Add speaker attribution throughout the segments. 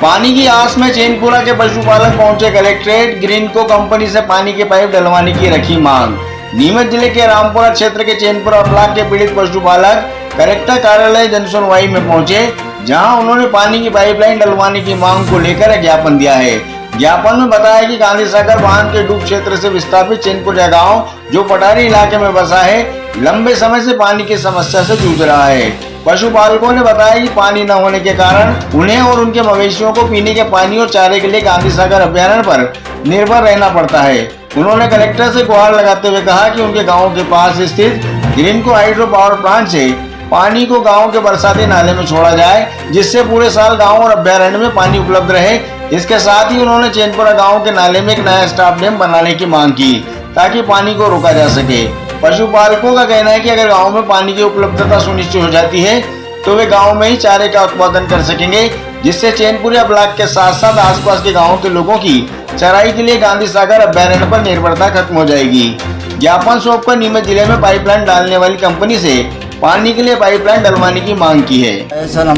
Speaker 1: पानी की आस में चैनपुरा के पशुपालक पहुंचे कलेक्ट्रेट, ग्रीनको कंपनी से पानी के पाइप डलवाने की रखी मांग। नीमच जिले के रामपुरा क्षेत्र के चैनपुरा ब्लॉक के पीड़ित पशुपालक कलेक्टर कार्यालय जनसुनवाई में पहुंचे, जहां उन्होंने पानी की पाइपलाइन डलवाने की मांग को लेकर ज्ञापन दिया है। ज्ञापन में बताया कि गांधी सागर बांध के डूब क्षेत्र से विस्थापित चैनपुरा गांव, जो पठारी इलाके में बसा है, लंबे समय से पानी की समस्या से जूझ रहा है। पशुपालकों ने बताया कि पानी न होने के कारण उन्हें और उनके मवेशियों को पीने के पानी और चारे के लिए गांधी सागर अभयारण्य पर निर्भर रहना पड़ता है। उन्होंने कलेक्टर से गुहार लगाते हुए कहा कि उनके गांव के पास स्थित ग्रीनको हाइड्रो पावर प्लांट से पानी को गांव के बरसाती नाले में छोड़ा जाए, जिससे पूरे साल गांव और अभयारण्य में पानी उपलब्ध रहे। इसके साथ ही उन्होंने चैनपुरा गांव के नाले में एक नया स्टॉप डैम बनाने की मांग की, ताकि पानी को रोका जा सके। पशुपालकों का कहना है कि अगर गांव में पानी की उपलब्धता सुनिश्चित हो जाती है तो वे गांव में ही चारे का उत्पादन कर सकेंगे, जिससे चैनपुरा ब्लॉक के साथ साथ आसपास के गांवों के लोगों की चराई के लिए गांधी सागर अभयारण्य पर निर्भरता खत्म हो जाएगी। ज्ञापन सौंपकर नीमच जिले में पाइपलाइन डालने वाली कंपनी से पानी के लिए पाइपलाइन डलवाने की मांग की है।
Speaker 2: सर,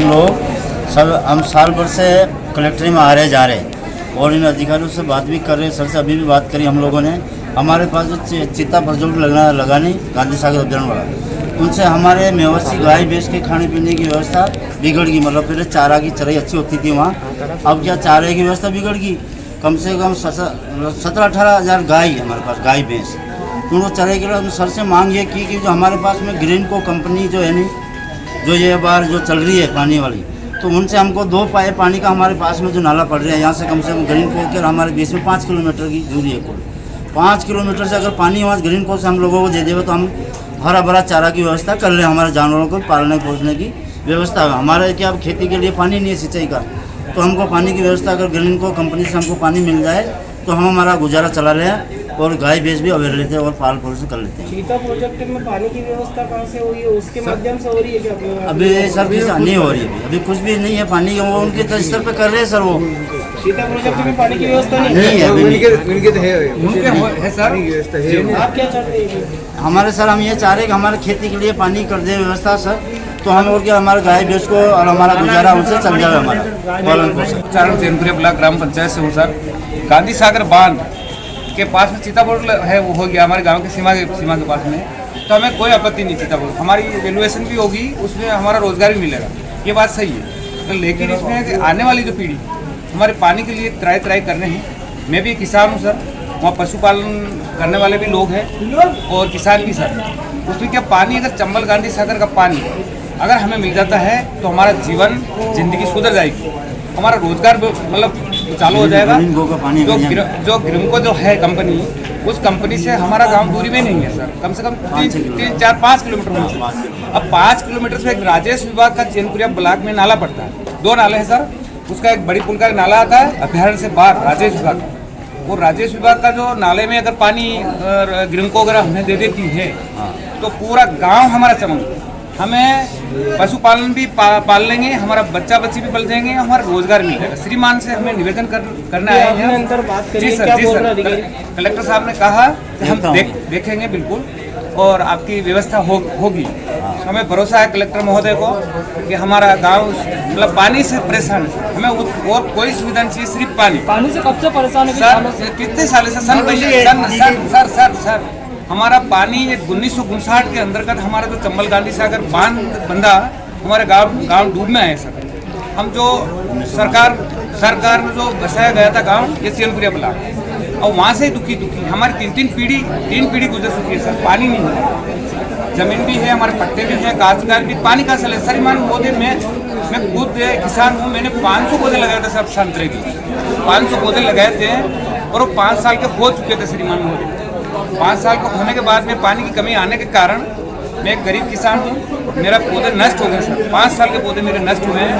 Speaker 2: हम साल भर से कलेक्ट्री में आ रहे जा रहे और इन अधिकारियों से बात भी कर रहे हैं। सर से अभी भी बात करी हम लोगों ने। हमारे पास जो चित्ता प्रोजेक्ट लगाने गांधी सागर अभयारण्य वाला, उनसे हमारे मवेशी गाय भैंस के खाने पीने की व्यवस्था बिगड़ गई। मतलब पहले चारा की चराई अच्छी होती थी वहाँ, अब क्या चारे की व्यवस्था बिगड़ गई। कम से कम 17-18 हज़ार गाय हमारे पास, गाय भैंस, उनको चराई के लिए सर से मांग ये की कि जो हमारे पास में ग्रीनको कंपनी जो है नहीं, जो ये बार जो चल रही है पानी वाली, तो उनसे हमको 2 पाए पानी का हमारे पास में जो नाला पड़ रहा है, यहाँ से कम ग्रीनको के हमारे बीच में 5 किलोमीटर की दूरी है। कुल 5 किलोमीटर से अगर पानी वहाँ ग्रीनको से हम लोगों को दे देवे तो हम हरा भरा चारा की व्यवस्था कर लें, हमारे जानवरों को पालने पोसने की व्यवस्था है। हमारे क्या अब खेती के लिए पानी नहीं है सिंचाई का, तो हमको पानी की व्यवस्था अगर ग्रीनको कंपनी से हमको पानी मिल जाए तो हम हमारा गुजारा चला रहे हैं और गाय भैंस भी अवेयर लेते हैं और पाल पोषण कर लेते हैं।
Speaker 3: चीता प्रोजेक्ट में पानी की व्यवस्था कहाँ से हो रही है? उसके माध्यम से हो रही है क्या?
Speaker 2: अभी सर नहीं हो रही है, अभी कुछ भी नहीं है पानी, वो उनके स्तर पे कर रहे हैं सर। वो
Speaker 3: चीता प्रोजेक्ट में पानी की व्यवस्था नहीं
Speaker 2: है,
Speaker 3: आप क्या चाहते हैं?
Speaker 2: हमारे सर हम ये चाह रहे हैं कि हमारे खेती के लिए पानी कर दे व्यवस्था सर, तो हम और क्या हमारे गाय भैंस को और हमारा गुजारा उनसे चल जाए, हमारा पालन पोषण।
Speaker 4: चारण चैनपुरा ब्लॉक ग्राम पंचायत से हूँ सर। गांधी सागर बांध के पास में चीता बोर्ड है, वो हो गया हमारे गांव के सीमा के पास में, तो हमें कोई आपत्ति नहीं। चीता बोर्ड हमारी वैल्यूएशन भी होगी, उसमें हमारा रोजगार भी मिलेगा, ये बात सही है। तो लेकिन इसमें आने वाली जो पीढ़ी हमारे पानी के लिए त्राई कर रहे हैं। मैं भी किसान हूँ सर, वहाँ पशुपालन करने वाले भी लोग हैं और किसान भी सर। उसमें क्या पानी, अगर चंबल गांधी सागर का पानी अगर हमें मिल जाता है तो हमारा जीवन जिंदगी सुधर जाएगी, हमारा रोजगार मतलब चालू हो जाएगा। जो ग्रीनको जो है कंपनी, उस कंपनी से हमारा गांव दूरी में नहीं है सर, कम से कम 3-4-5 किलोमीटर में। अब 5 किलोमीटर से एक राजेश विभाग का चैनपुरा ब्लॉक में नाला पड़ता है, 2 नाले हैं सर। उसका एक बड़ी पुल का नाला आता है अभयारण्य से बाहर, राजेश विभाग का। वो राजेश विभाग का जो नाले में अगर पानी ग्रीनको वगैरह हमें दे देती है तो पूरा गाँव हमारा चमक, हमें पशुपालन भी पाल लेंगे, हमारा बच्चा बच्ची भी पल जाएंगे, हमारा रोजगार मिलेगा। श्रीमान से हमें निवेदन करना है। जी सर, कलेक्टर साहब ने कहा कि हम देखेंगे बिल्कुल और आपकी व्यवस्था होगी। हमें भरोसा है कलेक्टर महोदय को कि हमारा गांव मतलब पानी से परेशान है, हमें और कोई सुविधा नहीं चाहिए, सिर्फ पानी
Speaker 3: से कब से परेशान है
Speaker 4: सर? कितने साल से सर हमारा पानी 1959 के अंतर्गत हमारा जो चंबल गांधी सागर बांध बंधा, हमारे गांव डूब में आए सर। हम जो सरकार में जो बसाया गया था गांव, ये चैनपुरा ब्लॉक, और वहाँ से दुखी हमारी 3 पीढ़ी गुजर चुकी है सर। पानी नहीं है, जमीन भी है, हमारे पट्टे भी हैं, काश्तकार भी, पानी का चले सर। मान पौधे मैं खुद किसान हूँ, मैंने 500 पौधे लगाए थे सब संतरे की, 500 पौधे लगाए थे और वो 5 साल के हो चुके थे श्रीमान मोदी। 5 साल के होने के बाद में पानी की कमी आने के कारण मैं एक गरीब किसान हूँ, मेरा पौधे नष्ट हो गए सर। 5 साल के पौधे मेरे नष्ट हुए हैं।